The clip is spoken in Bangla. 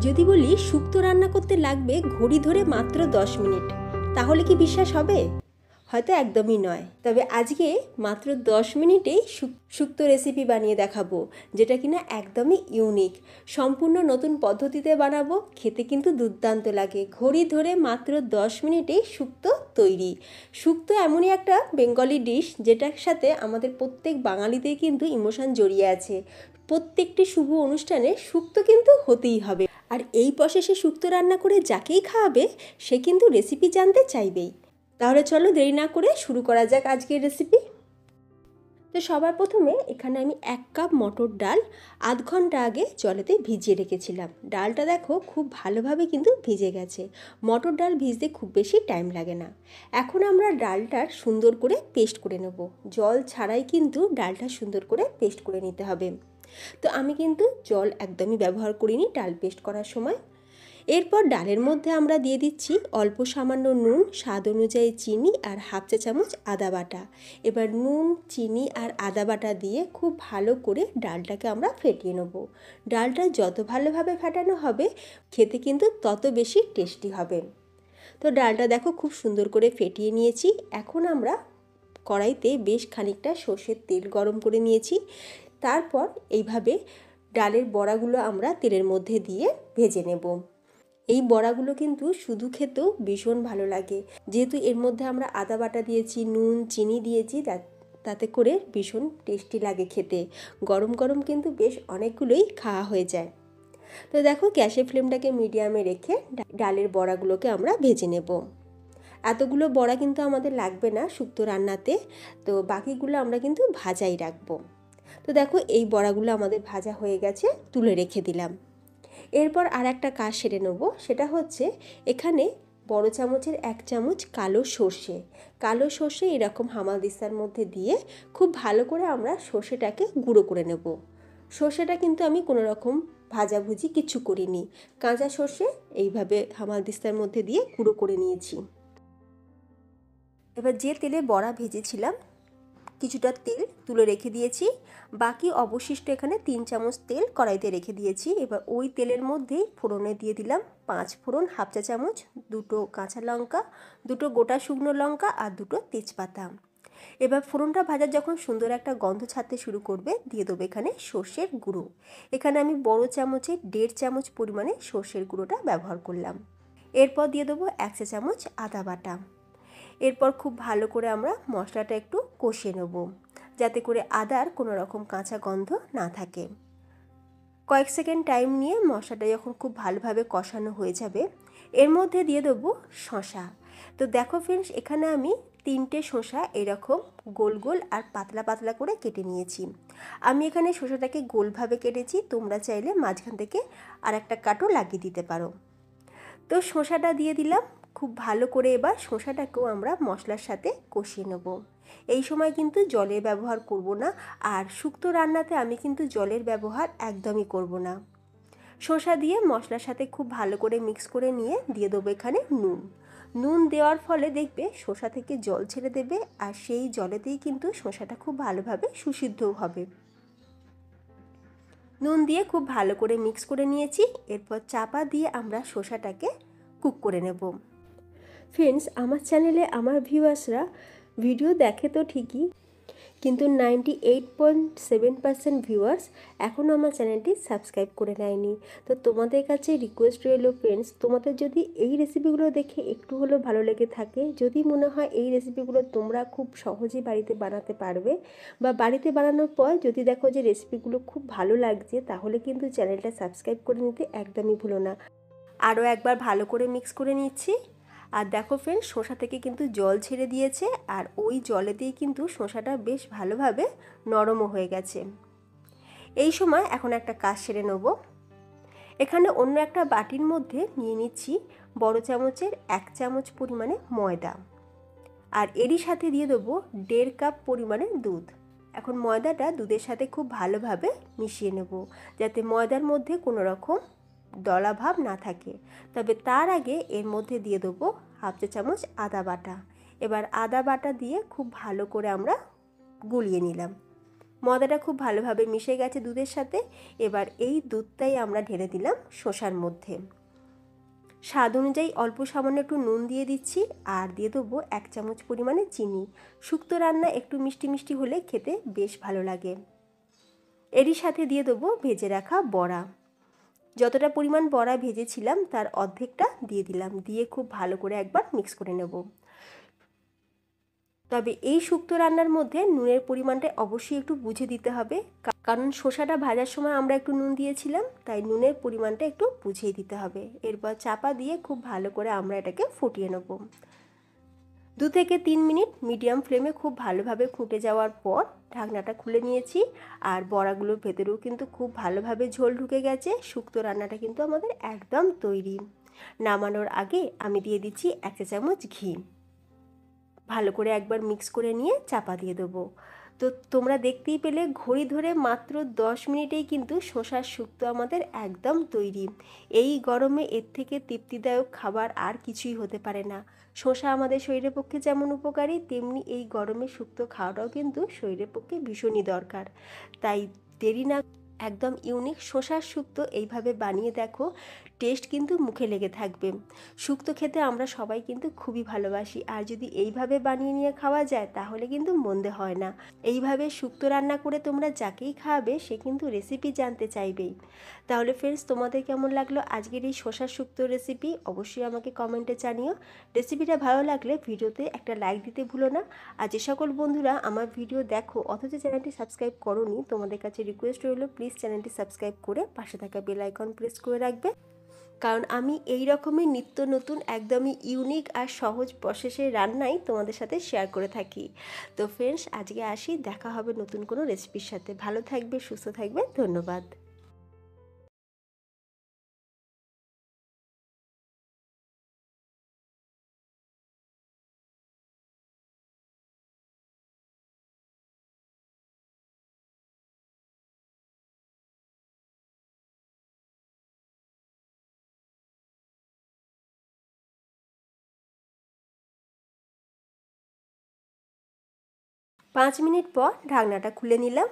যদি বলি শুক্তো রান্না করতে লাগবে ঘড়ি ধরে মাত্র 10 মিনিট, তাহলে কি বিশ্বাস হবে? হয়তো একদমই নয়। তবে আজকে মাত্র 10 মিনিটেই শুক্তো রেসিপি বানিয়ে দেখাবো, যেটা কিনা একদমই ইউনিক। সম্পূর্ণ নতুন পদ্ধতিতে বানাবো, খেতে কিন্তু দুর্দান্ত লাগে। ঘড়ি ধরে মাত্র 10 মিনিটেই শুক্তো তৈরি। শুক্তো এমনই একটা বেঙ্গলি ডিশ, যেটার সাথে আমাদের প্রত্যেক বাঙালিদের কিন্তু ইমোশন জড়িয়ে আছে। প্রত্যেকটি শুভ অনুষ্ঠানে শুক্তো কিন্তু হতেই হবে। আর এই প্রসেসে শুক্তো রান্না করে যাকেই খাওয়াবে সে কিন্তু রেসিপি জানতে চাইবেই। তাহলে চলো দেরি না করে শুরু করা যাক আজকের রেসিপি। তো সবার প্রথমে এখানে আমি 1 কাপ মটর ডাল আধ ঘন্টা আগে জলেতে ভিজিয়ে রেখেছিলাম। ডালটা দেখো খুব ভালোভাবে কিন্তু ভিজে গেছে। মটর ডাল ভিজতে খুব বেশি টাইম লাগে না। এখন আমরা ডালটার সুন্দর করে পেস্ট করে নেব। জল ছাড়াই কিন্তু ডালটা সুন্দর করে পেস্ট করে নিতে হবে। তো আমি কিন্তু জল একদমই ব্যবহার করিনি ডাল পেস্ট করার সময়। এরপর ডালের মধ্যে আমরা দিয়ে দিচ্ছি অল্প সামান্য নুন, স্বাদ অনুযায়ী চিনি আর হাফ চা চামচ আদা বাটা। এবার নুন, চিনি আর আদা বাটা দিয়ে খুব ভালো করে ডালটাকে আমরা ফেটিয়ে নেব। ডালটা যত ভালোভাবে ফেটানো হবে খেতে কিন্তু তত বেশি টেস্টি হবে। তো ডালটা দেখো খুব সুন্দর করে ফেটিয়ে নিয়েছি। এখন আমরা কড়াইতে বেশ খানিকটা সর্ষের তেল গরম করে নিয়েছি। তারপর এইভাবে ডালের বড়াগুলো আমরা তেলের মধ্যে দিয়ে ভেজে নেব। এই বড়াগুলো কিন্তু শুধু খেতেও ভীষণ ভালো লাগে, যেহেতু এর মধ্যে আমরা আদা বাটা দিয়েছি, নুন, চিনি দিয়েছি, তাতে করে ভীষণ টেস্টি লাগে খেতে। গরম গরম কিন্তু বেশ অনেকগুলোই খাওয়া হয়ে যায়। তো দেখো গ্যাসের ফ্লেমটাকে মিডিয়ামে রেখে ডালের বড়াগুলোকে আমরা ভেজে নেব। এতগুলো বড়া কিন্তু আমাদের লাগবে না শুক্তো রান্নাতে, তো বাকিগুলো আমরা কিন্তু ভাজাই রাখবো। তো দেখো এই বড়াগুলো আমাদের ভাজা হয়ে গেছে, তুলে রেখে দিলাম। এরপর আর একটা কাজ সেরে নেব, সেটা হচ্ছে এখানে বড় চামচের 1 চামচ কালো সর্ষে এরকম হামালদিস্তার মধ্যে দিয়ে খুব ভালো করে আমরা সর্ষেটাকে গুঁড়ো করে নেব। সর্ষেটা কিন্তু আমি কোনো রকম ভাজাভুজি কিছু করিনি, কাঁচা সর্ষে এইভাবে হামালদিস্তার মধ্যে দিয়ে গুঁড়ো করে নিয়েছি। এবার যে তেলে বড়া ভেজেছিলাম কিছুটা তেল তুলে রেখে দিয়েছি, বাকি অবশিষ্ট এখানে 3 চামচ তেল কড়াইতে রেখে দিয়েছি। এবার ওই তেলের মধ্যেই ফোড়নে দিয়ে দিলাম 5 ফোড়ন, হাফ চা চামচ, 2টো কাঁচা লঙ্কা, 2টো গোটা শুকনো লঙ্কা আর 2টো তেজপাতা। এবার ফোড়নটা ভাজার যখন সুন্দর একটা গন্ধ ছাড়তে শুরু করবে, দিয়ে দেবো এখানে সর্ষের গুঁড়ো। এখানে আমি বড় চামচে 1.5 চামচ পরিমাণে সর্ষের গুঁড়োটা ব্যবহার করলাম। এরপর দিয়ে দেবো 1 চা চামচ আদা বাটা। এরপর খুব ভালো করে আমরা মশলাটা একটু কষিয়ে নেব, যাতে করে আদার কোনো রকম কাঁচা গন্ধ না থাকে। কয়েক সেকেন্ড টাইম নিয়ে মশলাটা যখন খুব ভালোভাবে কষানো হয়ে যাবে, এর মধ্যে দিয়ে দেবো শসা। তো দেখো ফ্রেন্ডস, এখানে আমি 3টে শসা এরকম গোল গোল আর পাতলা পাতলা করে কেটে নিয়েছি। আমি এখানে শসাটাকে গোলভাবে কেটেছি, তোমরা চাইলে মাঝখান থেকে আর একটা কাটও লাগিয়ে দিতে পারো। তো শসাটা দিয়ে দিলাম খুব ভালো করে। এবার শসাটাকেও আমরা মশলার সাথে কষিয়ে নেব। এই সময় কিন্তু জলের ব্যবহার করব না, আর শুক্তো রান্নাতে আমি কিন্তু জলের ব্যবহার একদমই করব না। শসা দিয়ে মশলার সাথে খুব ভালো করে মিক্স করে নিয়ে দিয়ে দেবো এখানে নুন দেওয়ার ফলে দেখবে শসা থেকে জল ছেড়ে দেবে, আর সেই জলেতেই কিন্তু শসাটা খুব ভালোভাবে সুসিদ্ধও হবে। নুন দিয়ে খুব ভালো করে মিক্স করে নিয়েছি। এরপর চাপা দিয়ে আমরা শসাটাকে কুক করে নেব। ফ্রেন্ডস, আমার চ্যানেলে আমার ভিউয়ার্সরা ভিডিও দেখে তো ঠিকই, কিন্তু 98.7% ভিউয়ার্স এখনও আমার চ্যানেলটি সাবস্ক্রাইব করে নেয়নি। তো তোমাদের কাছে রিকোয়েস্ট রইল ফ্রেন্ডস, তোমাদের যদি এই রেসিপিগুলো দেখে একটু হলেও ভালো লেগে থাকে, যদি মনে হয় এই রেসিপিগুলো তোমরা খুব সহজেই বাড়িতে বানাতে পারবে, বা বাড়িতে বানানোর পর যদি দেখো যে রেসিপিগুলো খুব ভালো লাগছে, তাহলে কিন্তু চ্যানেলটা সাবস্ক্রাইব করে নিতে একদমই ভুলো না। আরও একবার ভালো করে মিক্স করে নিচ্ছি। আর দেখো ফ্রেন্ডস, শসা থেকে কিন্তু জল ছেড়ে দিয়েছে, আর ওই জলেতেই কিন্তু শসাটা বেশ ভালোভাবে নরমও হয়ে গেছে। এই সময় এখন একটা কাজ সেরে নেব। এখানে অন্য একটা বাটির মধ্যে নিয়ে নিচ্ছি বড় চামচের 1 চামচ পরিমাণে ময়দা, আর এরই সাথে দিয়ে দেবো 1.5 কাপ পরিমাণে দুধ। এখন ময়দাটা দুধের সাথে খুব ভালোভাবে মিশিয়ে নেব, যাতে ময়দার মধ্যে কোনো রকম দলা ভাব না থাকে। তবে তার আগে এর মধ্যে দিয়ে দেবো হাফ চা চামচ আদা বাটা। এবার আদা বাটা দিয়ে খুব ভালো করে আমরা গুলিয়ে নিলাম। ময়দাটা খুব ভালোভাবে মিশে গেছে দুধের সাথে। এবার এই দুধটাই আমরা ঢেলে দিলাম শসার মধ্যে। স্বাদ অনুযায়ী অল্প সামান্য একটু নুন দিয়ে দিচ্ছি, আর দিয়ে দেবো 1 চামচ পরিমাণে চিনি। শুক্তো রান্না একটু মিষ্টি মিষ্টি হলে খেতে বেশ ভালো লাগে। এরই সাথে দিয়ে দেবো ভেজে রাখা বড়া। যতটা পরিমাণ বড়া ভেজেছিলাম তার অর্ধেকটা দিয়ে দিলাম, দিয়ে খুব ভালো করে একবার মিক্স করে নেব। তবে এই শুক্তো রান্নার মধ্যে নুনের পরিমাণটা অবশ্যই একটু বুঝে দিতে হবে, কারণ শসাটা ভাজার সময় আমরা একটু নুন দিয়েছিলাম, তাই নুনের পরিমাণটা একটু বুঝিয়ে দিতে হবে। এরপর চাপা দিয়ে খুব ভালো করে আমরা এটাকে ফুটিয়ে নেব। 2 থেকে 3 মিনিট মিডিয়াম ফ্লেমে খুব ভালোভাবে ফুটে যাওয়ার পর ঢাকনাটা খুলে নিয়েছি, আর বড়াগুলোর ভেতরেও কিন্তু খুব ভালোভাবে ঝোল ঢুকে গেছে। শুক্তো রান্নাটা কিন্তু আমাদের একদম তৈরি। নামানোর আগে আমি দিয়ে দিচ্ছি 1 চা চামচ ঘি। ভালো করে একবার মিক্স করে নিয়ে চাপা দিয়ে দেবো। তো তোমরা দেখতেই পেলে ঘড়ি ধরে মাত্র 10 মিনিটেই কিন্তু শসার শুক্তো আমাদের একদম তৈরি। এই গরমে এর থেকে তৃপ্তিদায়ক খাবার আর কিছুই হতে পারে না। শসা আমাদের শরীরের পক্ষে যেমন উপকারী, তেমনি এই গরমে শুক্তো খাওয়াটাও কিন্তু শরীরের পক্ষে ভীষণই দরকার। তাই দেরি না, একদম ইউনিক শসার শুক্তো এইভাবে বানিয়ে দেখো, টেস্ট কিন্তু মুখে লেগে থাকবে। শুক্তো খেতে আমরা সবাই কিন্তু খুবই ভালোবাসি, আর যদি এইভাবে বানিয়ে নিয়ে খাওয়া যায় তাহলে কিন্তু মন্দে হয় না। এইভাবে শুক্তো রান্না করে তোমরা যাকেই খাওয়াবে সে কিন্তু রেসিপি জানতে চাইবেই। তাহলে ফ্রেন্ডস, তোমাদের কেমন লাগলো আজকের এই শসা শুক্তো রেসিপি অবশ্যই আমাকে কমেন্টে জানিও। রেসিপিটা ভালো লাগলে ভিডিওতে একটা লাইক দিতে ভুলো না। আর যে সকল বন্ধুরা আমার ভিডিও দেখো অথচ চ্যানেলটি সাবস্ক্রাইব করোনি, তোমাদের কাছে রিকোয়েস্ট রইল প্লিজ চ্যানেলটি সাবস্ক্রাইব করে পাশে থাকা বেল আইকন প্রেস করে রাখবে, কারণ আমি এই রকমই নিত্য নতুন একদমই ইউনিক আর সহজ প্রসেসের রান্নাই তোমাদের সাথে শেয়ার করে থাকি। তো ফ্রেন্ডস, আজকে আসি, দেখা হবে নতুন কোনো রেসিপির সাথে। ভালো থাকবে, সুস্থ থাকবে, ধন্যবাদ। পাঁচ মিনিট পর ঢাকনাটা খুলে নিলাম।